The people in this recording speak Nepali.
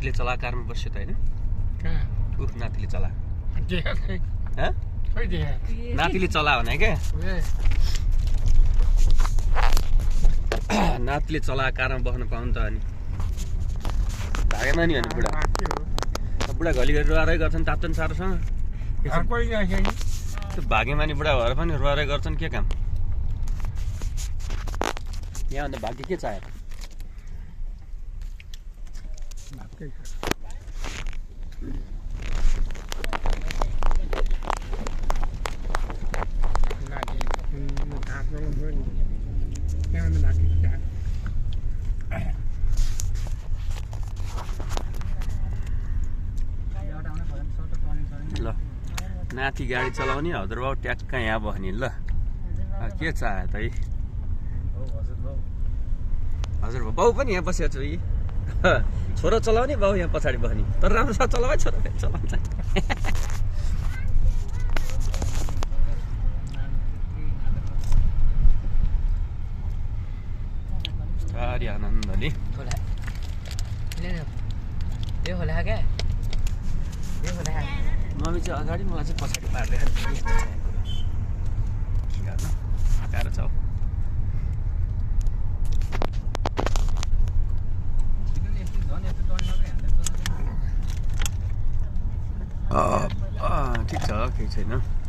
नातिले चला कारमा बस्यो त होइन नातिले चला नातिले चला भने क्या नातिले चला कारमा बस्न पाउनु त अनि भागेमा नि अनि बुढा घलिघरि रुवारै गर्छन् ताप्छन् सारोसँग त्यो भागेमा नि बुढा भएर पनि रुवारै गर्छन् के काम यहाँभन्दा भाग्य के चाह्यो ल नाति गाडी चलाउने हजुरबाउ ट्याक्क यहाँ बस्ने ल के चाह्यो त है हजुर बाउ पनि यहाँ बसेको छु छोरो चलाउने बाउ यहाँ पछाडि बस्ने तर राम्रोसँग चलाउ छोरो चलाउँछ साह्रै आनन्दले मम्मी चाहिँ अगाडि मलाई चाहिँ पछाडि पार्दै गाह्रो छ ठिक छ केही छैन